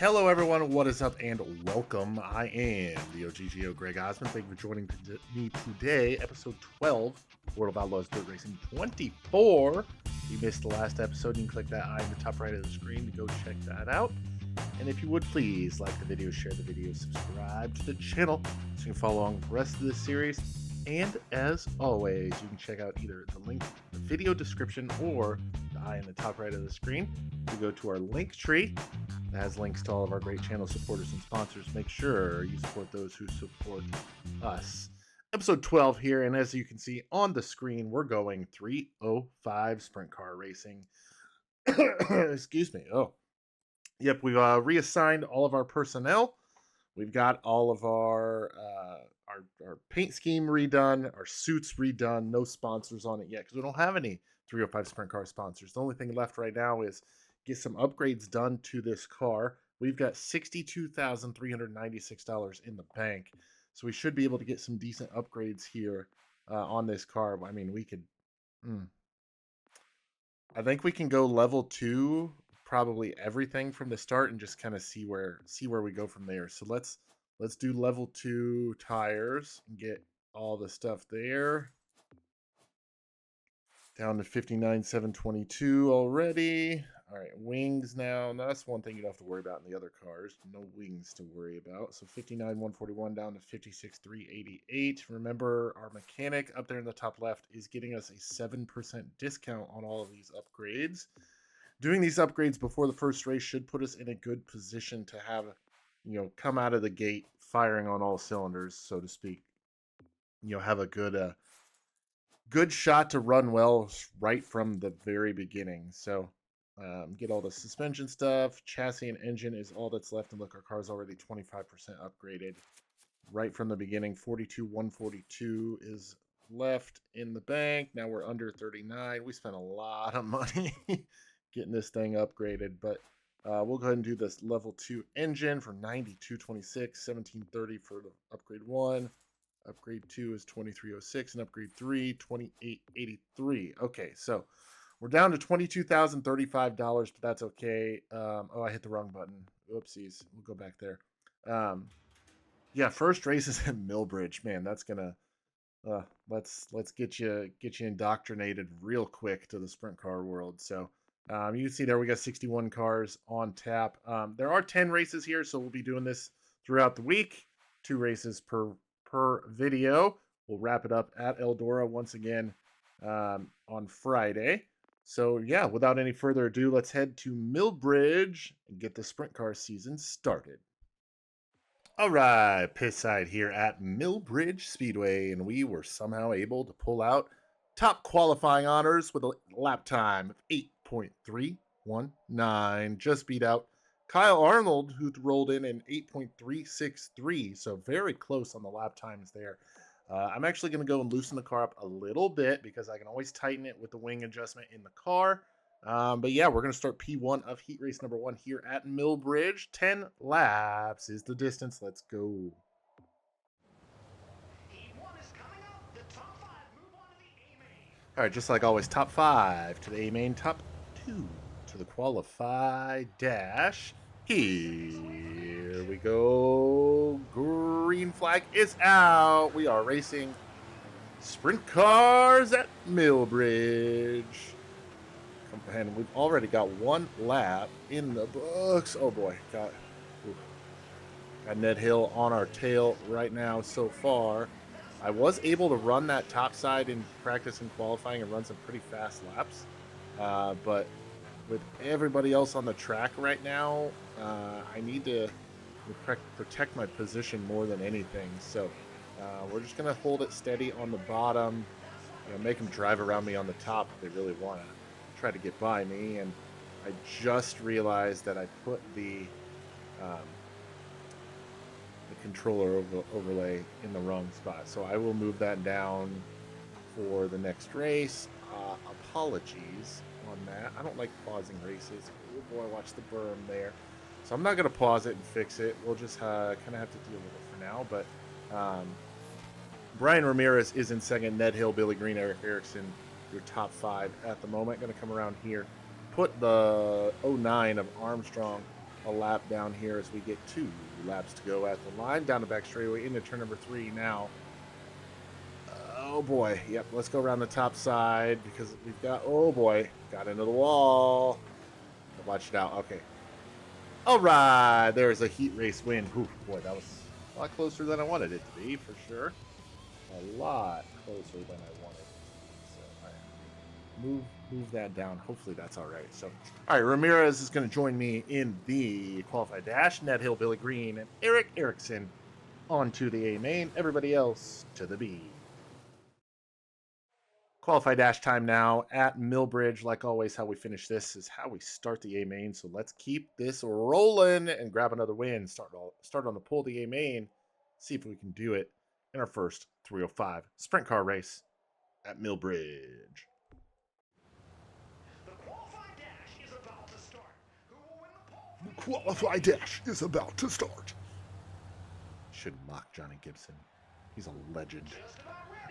Hello, everyone. What is up, and welcome. I am the OGGO Greg Osmond. Thank you for joining me today. Episode 12, World of Outlaws Dirt Racing 24. If you missed the last episode, you can click that eye in the top right of the screen to go check that out. And if you would please like the video, share the video, subscribe to the channel so you can follow along with the rest of this series. And as always, you can check out either the link in the video description or the eye in the top right of the screen to go to our link tree. It has links to all of our great channel supporters and sponsors. Make sure you support those who support us. Episode 12 here, and as you can see on the screen, we're going 305 sprint car racing. Excuse me. Oh, yep. We've reassigned all of our personnel. We've got all of our paint scheme redone, our suits redone. No sponsors on it yet because we don't have any 305 sprint car sponsors. The only thing left right now is get some upgrades done to this car. We've got $62,396 in the bank, so we should be able to get some decent upgrades here on this car. I mean, we could. I think we can go level 2, probably everything from the start, and just kind of see where we go from there. So let's do level 2 tires and get all the stuff there. Down to 59,722 already. All right, wings now. Now that's one thing you don't have to worry about in the other cars. No wings to worry about. So 59,141 down to 56,388. Remember, our mechanic up there in the top left is getting us a 7% discount on all of these upgrades. Doing these upgrades before the first race should put us in a good position to have, come out of the gate firing on all cylinders, so to speak. Have a good shot to run well right from the very beginning. So get all the suspension stuff. Chassis and engine is all that's left. And look, our car's already 25% upgraded right from the beginning. 42,142 is left in the bank. Now we're under 39. We spent a lot of money getting this thing upgraded, but we'll go ahead and do this level 2 engine for 9226, 1730 for the upgrade 1. Upgrade 2 is 2306, and upgrade 3, 2883. Okay, so we're down to $22,035, but that's okay. Oh, I hit the wrong button. Oopsies. We'll go back there. Yeah, first race is at Milbridge. Man, that's gonna let's get you indoctrinated real quick to the sprint car world. So you can see there we got 61 cars on tap. There are 10 races here, so we'll be doing this throughout the week. 2 races per video. We'll wrap it up at Eldora once again on Friday. So yeah, without any further ado, let's head to Milbridge and get the sprint car season started. All right, pit side here at Milbridge Speedway, and we were somehow able to pull out top qualifying honors with a lap time of 8.319. Just beat out Kyle Arnold, who rolled in 8.363, so very close on the lap times there. I'm actually going to go and loosen the car up a little bit because I can always tighten it with the wing adjustment in the car. But yeah, we're going to start P1 of heat race number 1 here at Milbridge. 10 laps is the distance. Let's go. All right, just like always, top 5 to the A-main, top 2 to the qualify dash. Here we go. Green flag is out. We are racing sprint cars at Milbridge. And we've already got 1 lap in the books. Oh boy, got Ned Hill on our tail right now so far. I was able to run that top side in practice and qualifying and run some pretty fast laps. But with everybody else on the track right now, I need to protect my position more than anything. So we're just going to hold it steady on the bottom, make them drive around me on the top if they really want to try to get by me. And I just realized that I put the controller overlay in the wrong spot. So I will move that down for the next race. Apologies on that. I don't like pausing races. Oh boy, watch the berm there. So I'm not going to pause it and fix it. We'll just kind of have to deal with it for now. But Brian Ramirez is in second. Ned Hill, Billy Green, Eric Erickson, your top 5 at the moment. Going to come around here. Put the 09 of Armstrong a lap down here as we get 2 laps to go at the line. Down the back straightaway into turn number 3 now. Oh boy. Yep, let's go around the top side because we've got, oh boy, got into the wall. Watch it out. Okay. All right. There's a heat race win. Ooh, boy, that was a lot closer than I wanted it to be, for sure. A lot closer than I wanted it to be. So, all right. Move that down. Hopefully that's all right. So, all right. Ramirez is going to join me in the qualified dash. Ned Hill, Billy Green, and Eric Erickson onto the A main. Everybody else to the B. Qualified dash time now at Milbridge. Like always, how we finish this is how we start the A main. So let's keep this rolling and grab another win. Start on the pole, the A main. See if we can do it in our first 305 sprint car race at Milbridge. The qualified dash is about to start. Who will win the pole? The qualified dash is about to start. Should mock Johnny Gibson. He's a legend.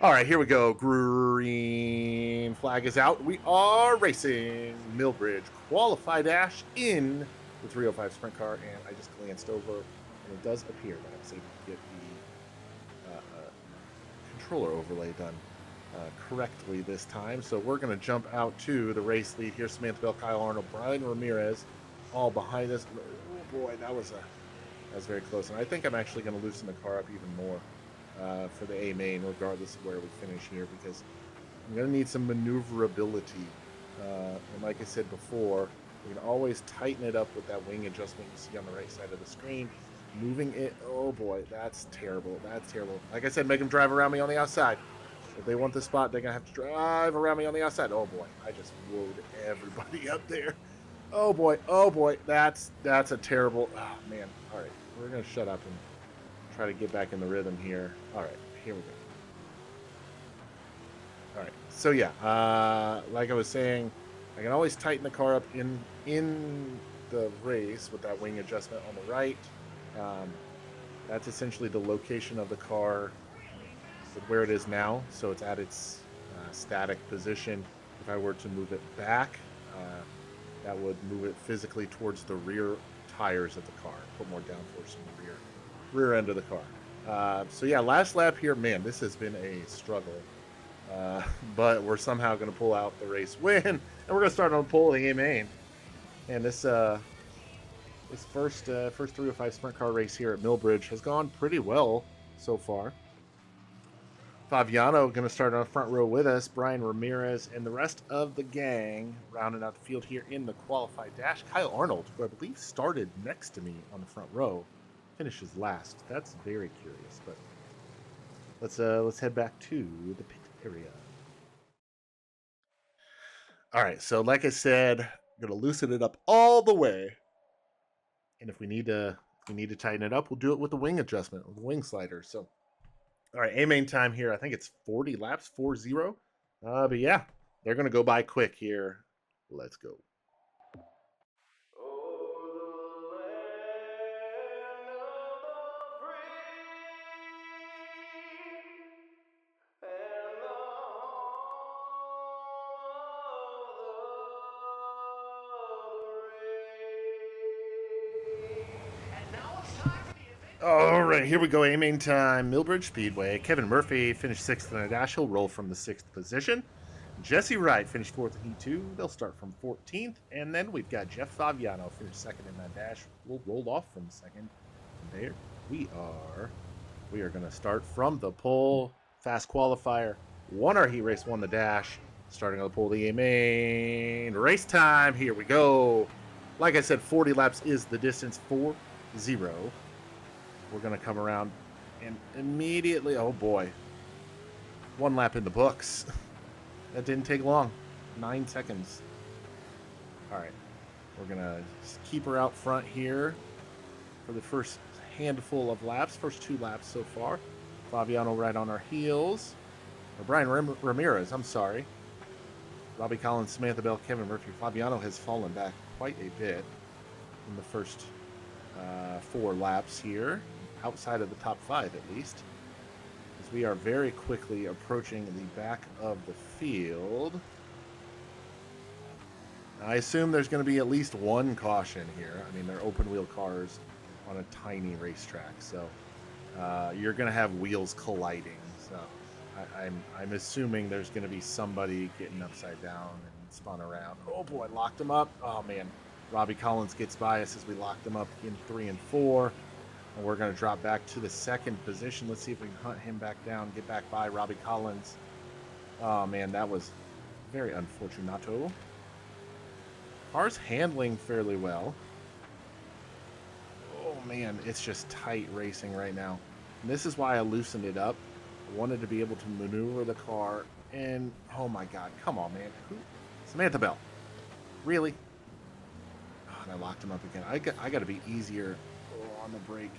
All right, here we go. Green flag is out. We are racing Milbridge qualify dash in the 305 sprint car, and I just glanced over, and it does appear that I was able to get the controller overlay done correctly this time. So we're going to jump out to the race lead here. Samantha Bell, Kyle Arnold, Brian Ramirez, all behind us. Oh boy, that was very close, and I think I'm actually going to loosen the car up even more for the A main, regardless of where we finish here, because I'm going to need some maneuverability. And like I said before, we can always tighten it up with that wing adjustment you see on the right side of the screen. Moving it, oh boy, that's terrible. That's terrible. Like I said, make them drive around me on the outside. If they want the spot, they're going to have to drive around me on the outside. Oh boy, I just woed everybody up there. Oh boy, that's a terrible, oh man. All right, we're going to shut up and try to get back in the rhythm here. All right, here we go. All right, so yeah, like I was saying, I can always tighten the car up in the race with that wing adjustment on the right. That's essentially the location of the car with where it is now, so it's at its static position. If I were to move it back, that would move it physically towards the rear tires of the car, put more downforce in the rear end of the car. So yeah, last lap here, man, this has been a struggle, but we're somehow going to pull out the race win, and we're going to start on the pole of the A main. And this first 305 sprint car race here at Milbridge has gone pretty well so far. Fabiano going to start on the front row with us. Brian Ramirez and the rest of the gang rounding out the field here in the qualified dash. Kyle Arnold, who I believe started next to me on the front row, finishes last. That's very curious, but let's head back to the pit area. All right, so like I said, I'm gonna loosen it up all the way, and if we need to tighten it up, we'll do it with the wing adjustment, with the wing slider. So, all right, A main time here. I think it's 40 laps, 4-0. But yeah, they're gonna go by quick here. Let's go. All right, here we go. A main time, Milbridge Speedway. Kevin Murphy finished 6th in the dash. He'll roll from the 6th position. Jesse Wright finished 4th in Heat 2. They'll start from 14th. And then we've got Jeff Fabiano finished 2nd in that dash. We'll roll off from 2nd. And there we are. We are going to start from the pole. Fast qualifier. Won our heat race, won the dash. Starting on the pole, the A main. Race time. Here we go. Like I said, 40 laps is the distance. 4-0. We're going to come around and immediately, oh boy, 1 lap in the books. That didn't take long, 9 seconds. All right, we're going to keep her out front here for the first handful of laps, first 2 laps so far. Fabiano right on our heels. Or Brian Ramirez, I'm sorry. Robbie Collins, Samantha Bell, Kevin Murphy. Fabiano has fallen back quite a bit in the first 4 laps here, outside of the top 5 at least, as we are very quickly approaching the back of the field. I assume there's going to be at least one caution here. I mean, they're open wheel cars on a tiny racetrack, so you're going to have wheels colliding. So I'm assuming there's going to be somebody getting upside down and spun around. Oh boy, locked him up. Oh man, Robbie Collins gets by us as we locked him up in 3 and 4. And we're going to drop back to the second position. Let's see if we can hunt him back down, get back by Robbie Collins. Oh man, that was very unfortunato. Car's handling fairly well. Oh man, it's just tight racing right now. And this is why I loosened it up. I wanted to be able to maneuver the car. And oh my god, come on man. Samantha Bell. Really? Oh, and I locked him up again. I got to be easier on the brake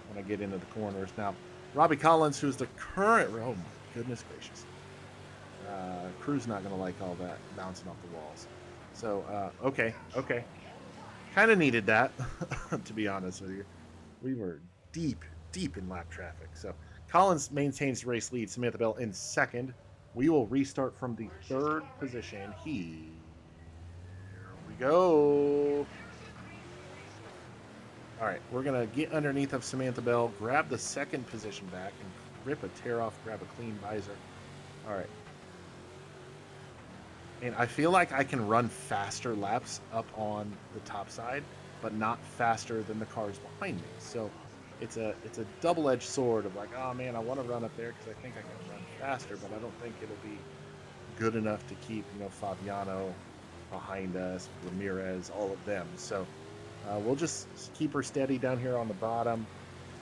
when I get into the corners. Now, Robbie Collins, who's the current... Oh my goodness gracious. Crew's not going to like all that bouncing off the walls. So, okay. Kind of needed that, to be honest with you. We were deep in lap traffic. So, Collins maintains the race lead. Samantha Bell in second. We will restart from the third position. Here we go. All right, we're going to get underneath of Samantha Bell, grab the second position back, and rip a tear off, grab a clean visor. All right. And I feel like I can run faster laps up on the top side, but not faster than the cars behind me. So it's a double-edged sword of like, oh man, I want to run up there because I think I can run faster, but I don't think it'll be good enough to keep, Fabiano behind us, Ramirez, all of them. So we'll just keep her steady down here on the bottom.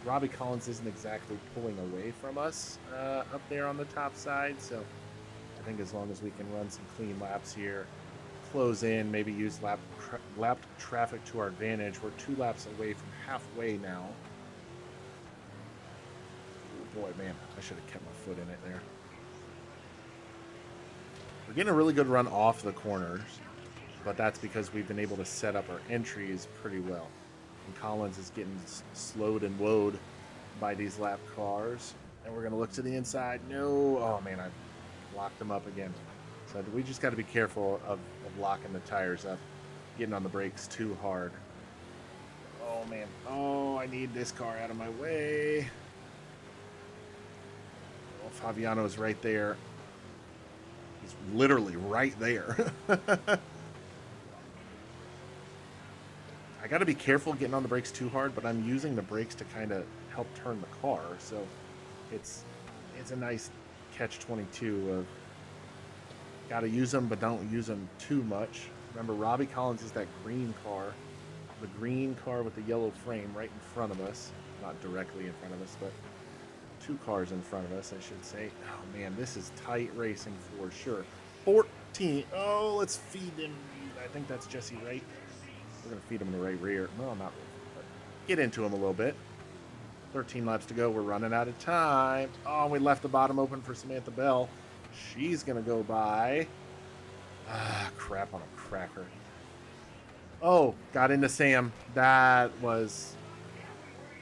Robbie Collins isn't exactly pulling away from us up there on the top side, so I think as long as we can run some clean laps here, close in, maybe use lap traffic to our advantage. We're 2 laps away from halfway now. Oh boy, man, I should have kept my foot in it there. We're getting a really good run off the corners, but that's because we've been able to set up our entries pretty well. And Collins is getting slowed and woed by these lap cars. And we're going to look to the inside. No. Oh, man, I locked them up again. So we just got to be careful of locking the tires up, getting on the brakes too hard. Oh, man. Oh, I need this car out of my way. Oh, Fabiano's right there. He's literally right there. I got to be careful getting on the brakes too hard, but I'm using the brakes to kind of help turn the car. So it's a nice catch-22 of got to use them, but don't use them too much. Remember, Robbie Collins is that green car, the green car with the yellow frame right in front of us. Not directly in front of us, but 2 cars in front of us, I should say. Oh, man, this is tight racing for sure. 14. Oh, let's feed them. I think that's Jesse Wright. We're going to feed him in the right rear. Well, not really, but get into him a little bit. 13 laps to go. We're running out of time. Oh, we left the bottom open for Samantha Bell. She's going to go by. Ah, crap on a cracker. Oh, got into Sam. That was...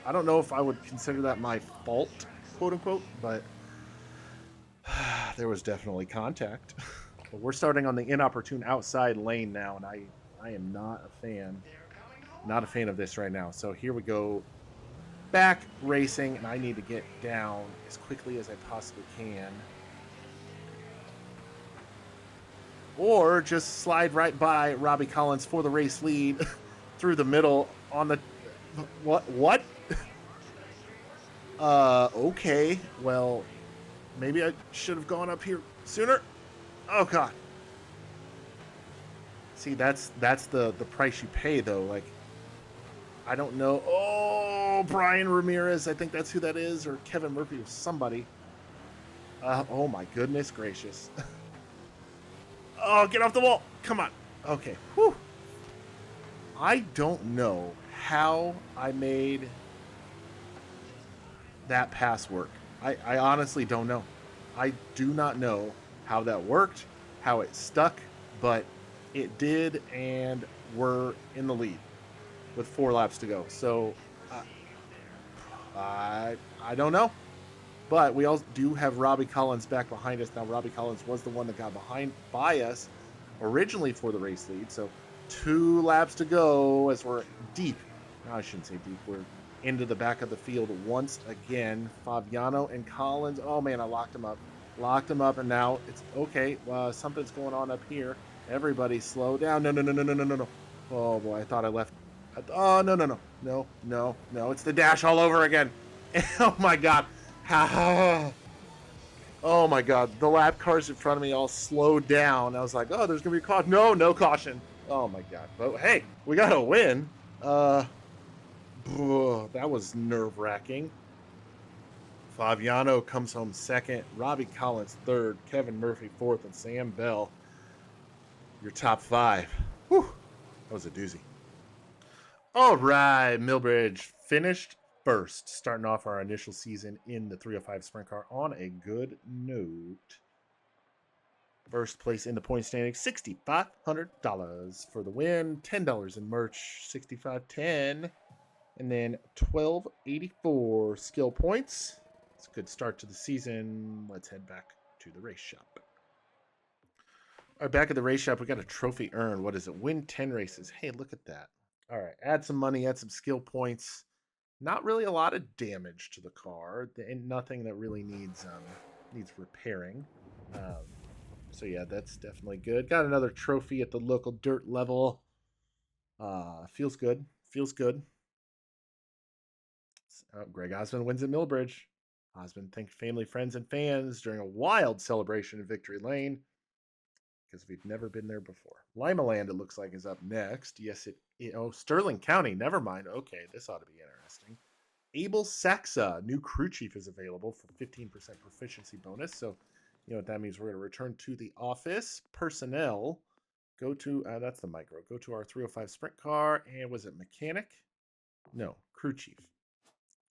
I don't know if I would consider that my fault, quote unquote, but there was definitely contact. But we're starting on the inopportune outside lane now, and I am not a fan. Not a fan of this right now. So here we go. Back racing, and I need to get down as quickly as I possibly can. Or just slide right by Robbie Collins for the race lead through the middle on the... What? Okay. Well, maybe I should have gone up here sooner. Oh, God. See, that's the price you pay, though. Like, I don't know. Oh, Brian Ramirez. I think that's who that is. Or Kevin Murphy or somebody. Oh, my goodness gracious. Oh, get off the wall. Come on. Okay. Whew. I don't know how I made that pass work. I honestly don't know. I do not know how that worked, how it stuck, but it did, and we're in the lead with 4 laps to go. So I don't know. But we also do have Robbie Collins back behind us. Now, Robbie Collins was the one that got by us originally for the race lead. So 2 laps to go as we're deep. No, I shouldn't say deep. We're into the back of the field once again. Fabiano and Collins. Oh man, I locked him up. Locked him up, and now it's okay. Something's going on up here. Everybody slow down. No, no, no, no, no, no, no, no. Oh boy, I thought I left. Oh, no, no, no. No, no, no. It's the dash all over again. Oh my god. Oh my god. The lap cars in front of me all slowed down. I was like, oh, there's gonna be a caution. No, no caution. Oh my god. But hey, we got a win. That was nerve-wracking. Fabiano comes home second, Robbie Collins third, Kevin Murphy fourth, and Sam Bell, your top 5. Whew, that was a doozy. All right, Milbridge finished first, starting off our initial season in the 305 Sprint Car on a good note. First place in the point standing, $6,500 for the win, $10 in merch, $6,510, and then $1,284 skill points. It's a good start to the season. Let's head back to the race shop. All right, back at the race shop, we got a trophy earned. What is it? Win 10 races. Hey, look at that. All right, add some money, add some skill points. Not really a lot of damage to the car, and nothing that really needs repairing. So yeah, that's definitely good. Got another trophy at the local dirt level. Feels good. Feels good. Greg Osmond wins at Milbridge. Osmond thanked family, friends, and fans during a wild celebration in Victory Lane because we've never been there before. Limaland, it looks like, is up next. Yes, Sterling County. Never mind. Okay, this ought to be interesting. Abel Saxa, new crew chief, is available for 15% proficiency bonus. So, you know what that means. We're going to return to the office. Personnel, go to, that's the micro. Go to our 305 sprint car. And was it mechanic? No, crew chief.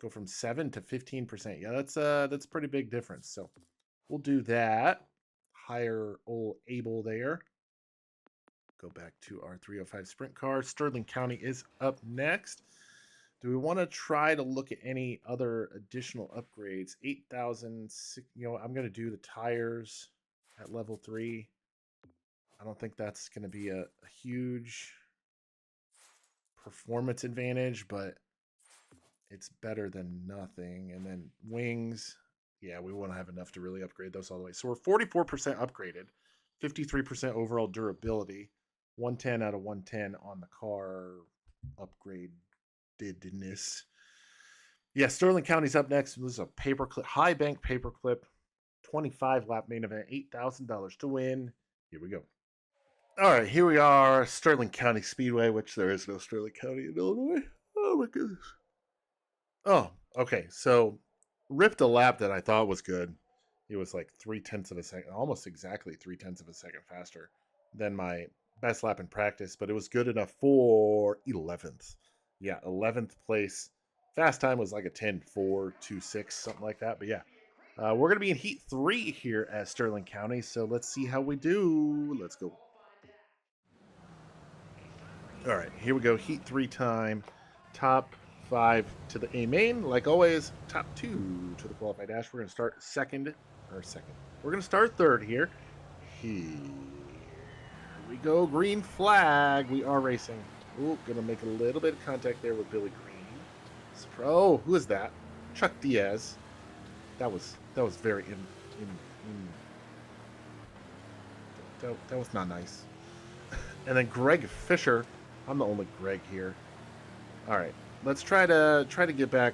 Go from 7 to 15%. Yeah, that's a pretty big difference. So we'll do that. Hire old Abel there. Go back to our 305 sprint car. Sterling County is up next. Do we want to try to look at any other additional upgrades? 8,000. You know, I'm going to do the tires at level 3. I don't think that's going to be a huge performance advantage, but it's better than nothing. And then wings, yeah, we won't have enough to really upgrade those all the way. So we're 44% upgraded, 53% overall durability, 110 out of 110 on the car upgradedness. Yeah, Sterling County's up next. This is a paperclip, high bank paperclip, 25 lap main event, $8,000 to win. Here we go. All right, here we are, Sterling County Speedway, which there is no Sterling County in Illinois. Oh my goodness. Oh, okay. So ripped a lap that I thought was good. It was like 0.3 of a second, almost exactly 0.3 of a second faster than my best lap in practice, but it was good enough for 11th. Yeah, 11th place. Fast time was like a 10.426, something like that. But yeah, we're going to be in Heat 3 here at Sterling County, so let's see how we do. Let's go. All right, here we go. Heat 3 time. Top 5 to the A-main. Like always, top 2 to the qualified dash. We're going to start second. We're going to start third here. Here we go. Green flag. We are racing. Ooh, going to make a little bit of contact there with Billy Green. Oh, who is that? Chuck Diaz. That was very that was not nice. And then Greg Fisher. I'm the only Greg here. All right, let's try to get back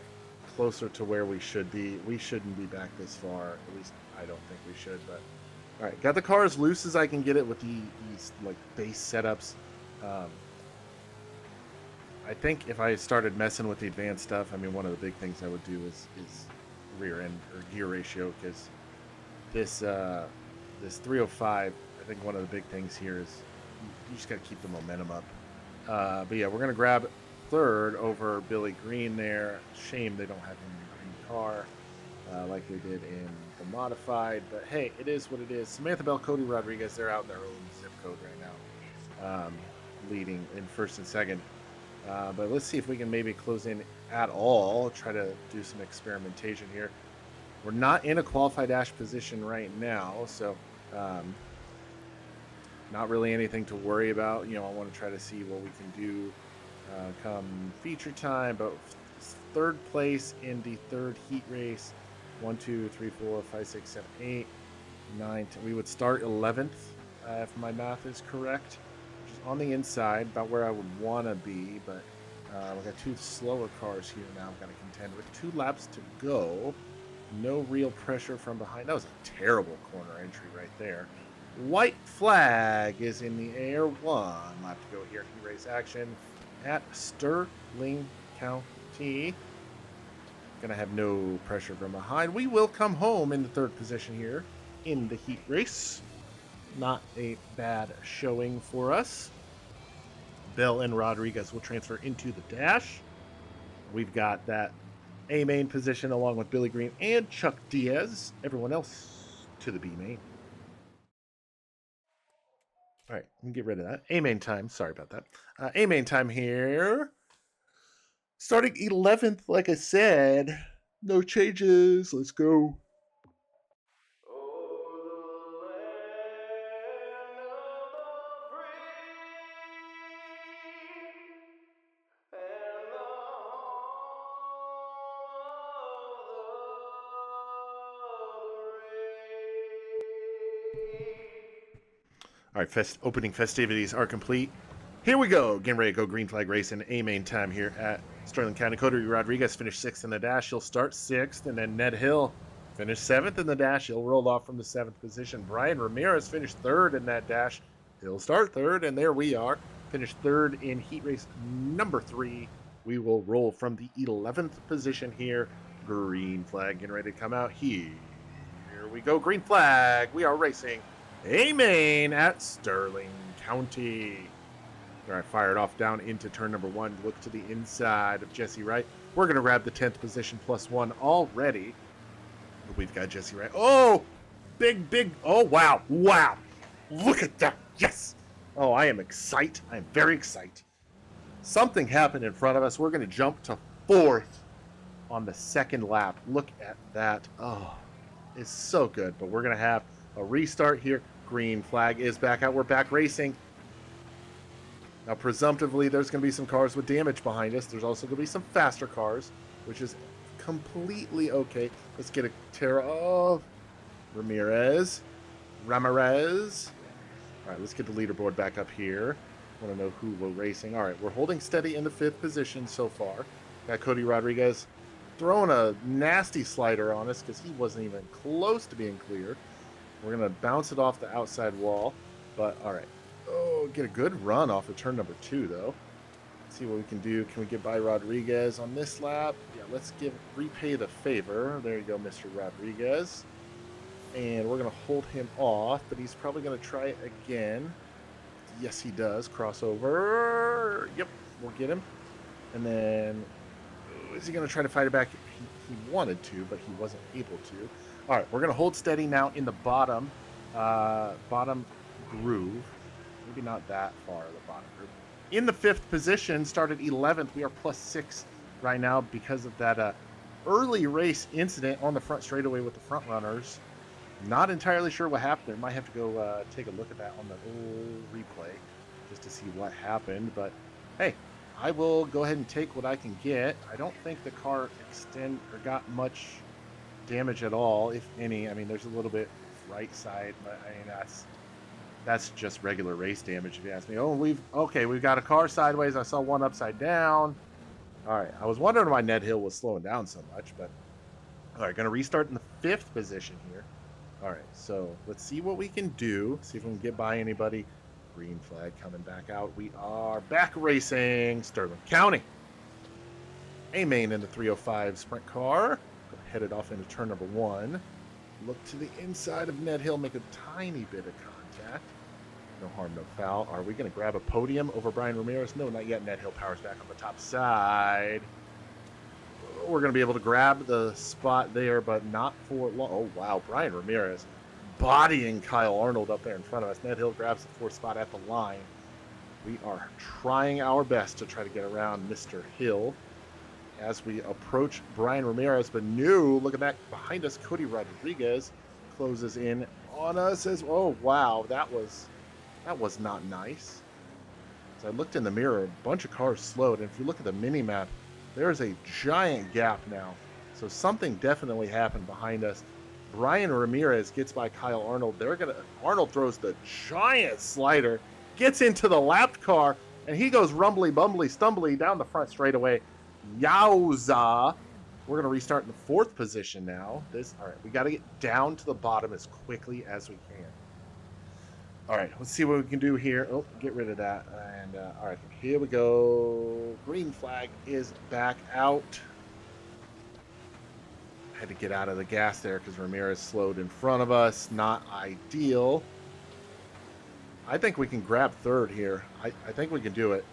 closer to where we should be. We shouldn't be back this far. At least I don't think we should. But all right, got the car as loose as I can get it with these like base setups. I think if I started messing with the advanced stuff, I mean, one of the big things I would do is rear end or gear ratio, because this 305. I think one of the big things here is you just got to keep the momentum up. But yeah, we're gonna grab third over Billy Green there. Shame they don't have him in the green car like they did in the modified. But hey, it is what it is. Samantha Bell, Cody Rodriguez, they're out in their own zip code right now, leading in first and second. But let's see if we can maybe close in at all. Try to do some experimentation here. We're not in a qualified dash position right now, so Not really anything to worry about. You know, I want to try to see what we can do come feature time. But third place in the third heat race. 1, 2, 3, 4, 5, 6, 7, 8, 9, 10. We would start 11th if my math is correct, which is on the inside, about where I would want to be. But we've got two slower cars here now. I've got to contend with 2 laps to go. No real pressure from behind. That was a terrible corner entry right there. White flag is in the air. 1 lap to go here. Heat race action at Sterling County. Gonna have no pressure from behind. We will come home in the 3rd position here in the heat race. Not a bad showing for us. Bell and Rodriguez will transfer into the dash. We've got that A-main position along with Billy Green and Chuck Diaz. Everyone else to the B-main. All right, let me get rid of that. A-main time. Sorry about that. A-main time here. Starting 11th, like I said. No changes. Let's go. All right, opening festivities are complete. Here we go. Getting ready to go green flag race in A-main time here at Sterling County. Cody Rodriguez finished 6th in the dash. He'll start 6th. And then Ned Hill finished 7th in the dash. He'll roll off from the 7th position. Brian Ramirez finished 3rd in that dash. He'll start 3rd. And there we are. Finished 3rd in heat race number 3. We will roll from the 11th position here. Green flag getting ready to come out. Here we go. Green flag. We are racing A-main at Sterling County. All right, fired off down into turn number 1. Look to the inside of Jesse Wright. We're going to grab the 10th position +1 already. We've got Jesse Wright. Oh, big. Oh, wow. Look at that. Yes. Oh, I am excited. I am very excited. Something happened in front of us. We're going to jump to 4th on the 2nd lap. Look at that. Oh, it's so good. But we're going to have a restart here. Green flag is back out. We're back racing. Now, presumptively, there's going to be some cars with damage behind us. There's also going to be some faster cars, which is completely okay. Let's get a tear of Ramirez. All right, let's get the leaderboard back up here. I want to know who we're racing. All right, we're holding steady in the 5th position so far. Got Cody Rodriguez throwing a nasty slider on us because he wasn't even close to being clear. We're going to bounce it off the outside wall, but all right. Oh, get a good run off of turn number 2, though. Let's see what we can do. Can we get by Rodriguez on this lap? Yeah, let's repay the favor. There you go, Mr. Rodriguez. And we're going to hold him off, but he's probably going to try again. Yes, he does. Crossover. Yep, we'll get him. And then, is he going to try to fight it back? He wanted to, but he wasn't able to. All right, we're going to hold steady now in the bottom groove. Maybe not that far, the bottom group. In the 5th position, started 11th. We are +6 right now because of that early race incident on the front straightaway with the front runners. Not entirely sure what happened. I might have to go take a look at that on the old replay just to see what happened. But hey, I will go ahead and take what I can get. I don't think the car got much damage at all, if any. I mean, there's a little bit right side, but I mean that's just regular race damage if you ask me. Oh, we've got a car sideways. I saw one upside down. All right, I was wondering why Ned Hill was slowing down so much, but all right, gonna restart in the 5th position here. All right, so let's see what we can do. See if we can get by anybody. Green flag coming back out. We are back racing Sterling County. A-main in the 305 sprint car. Headed off into turn number 1. Look to the inside of Ned Hill, make a tiny bit of contact. No harm, no foul. Are we going to grab a podium over Brian Ramirez? No, not yet. Ned Hill powers back on the top side. We're going to be able to grab the spot there, but not for long. Oh, wow. Brian Ramirez bodying Kyle Arnold up there in front of us. Ned Hill grabs the 4th spot at the line. We are trying our best to try to get around Mr. Hill as we approach Brian Ramirez, but no, look at that behind us. Cody Rodriguez closes in on us as oh wow, that was That was not nice. As I looked in the mirror, a bunch of cars slowed. And if you look at the mini map, there is a giant gap now. So something definitely happened behind us. Brian Ramirez gets by Kyle Arnold. Arnold throws the giant slider, gets into the lapped car, and he goes rumbly, bumbly, stumbly down the front straightaway. Yowza. We're going to restart in the fourth position now. All right, we got to get down to the bottom as quickly as we can. All right, let's see what we can do here. Oh, get rid of that. And all right, here we go. Green flag is back out. Had to get out of the gas there because Ramirez slowed in front of us. Not ideal. I think we can grab third here. I think we can do it.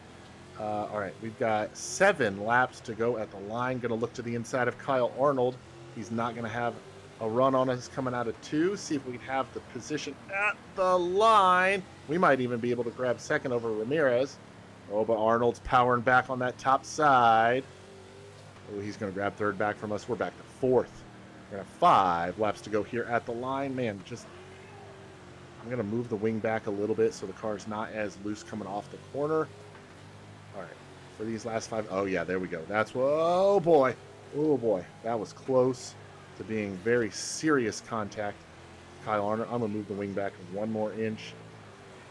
All right, we've got 7 laps to go at the line. Going to look to the inside of Kyle Arnold. He's not going to have a run on us coming out of 2. See if we can have the position at the line. We might even be able to grab second over Ramirez. Oh, but Arnold's powering back on that top side. Oh, he's going to grab third back from us. We're back to fourth. We're going to have 5 laps to go here at the line. Man, I'm going to move the wing back a little bit so the car's not as loose coming off the corner. All right, for these last 5. Oh, yeah, there we go. Oh, boy. Oh, boy. That was close to being very serious contact. Kyle Arnold, I'm going to move the wing back 1 more inch.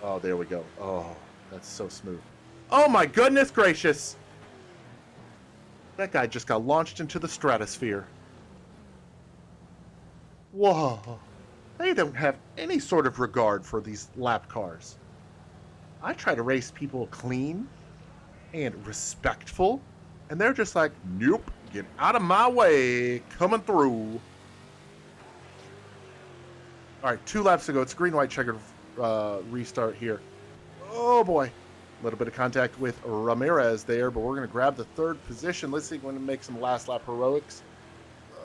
Oh, there we go. Oh, that's so smooth. Oh, my goodness gracious. That guy just got launched into the stratosphere. Whoa. They don't have any sort of regard for these lap cars. I try to race people clean and respectful, and they're just like, nope, get out of my way, coming through. All right, 2 laps to go. It's a green-white checkered restart here. Oh, boy. A little bit of contact with Ramirez there, but we're going to grab the third position. Let's see if we can make some last lap heroics.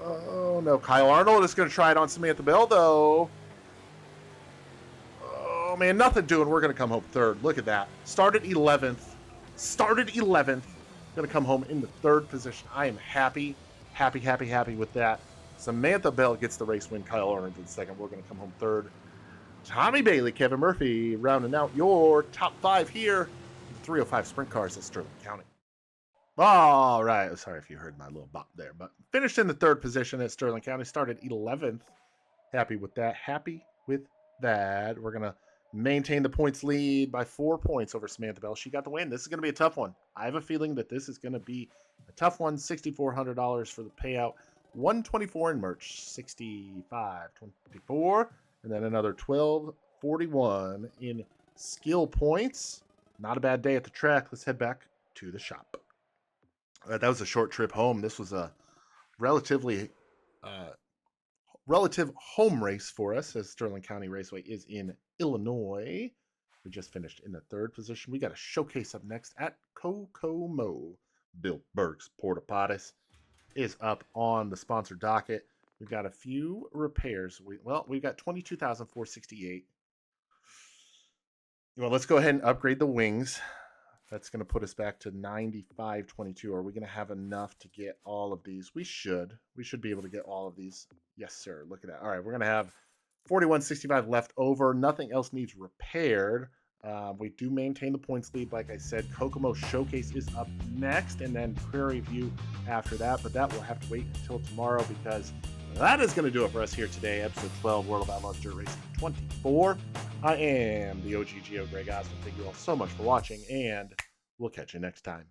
Oh, no. Kyle Arnold is going to try it on Samantha Bell, though. Oh, man, nothing doing. We're going to come home third. Look at that. Started 11th. Going to come home in the third position. I am happy with that. Samantha Bell gets the race win. Kyle Arnold in second. We're going to come home third. Tommy Bailey, Kevin Murphy, rounding out your top 5 here. 305 sprint cars at Sterling County. All right. Sorry if you heard my little bop there, but finished in the third position at Sterling County. Started 11th. Happy with that. We're going to maintain the points lead by 4 points over Samantha Bell. She got the win. This is going to be a tough one. I have a feeling that this is going to be a tough one. $6,400 for the payout. $124 in merch. $65.24. And then another $12.41 in skill points. Not a bad day at the track. Let's head back to the shop. That was a short trip home. This was a relative home race for us, as Sterling County Raceway is in Illinois. We just finished in the third position. We got a showcase up next at Kokomo. Bill Berg's Porta Potties is up on the sponsor docket. We've got a few repairs. We've got $22,468. Well, let's go ahead and upgrade the wings. That's going to put us back to $95.22. Are we going to have enough to get all of these? We should. We should be able to get all of these. Yes, sir. Look at that. All right, we're going to have $41.65 left over. Nothing else needs repaired. We do maintain the points lead. Like I said, Kokomo Showcase is up next, and then Prairie View after that. But that will have to wait until tomorrow, because that is going to do it for us here today. Episode 12, World of Outlaws Dirt Racing 24. I am the OGGO, Greg Osmond. Thank you all so much for watching, and we'll catch you next time.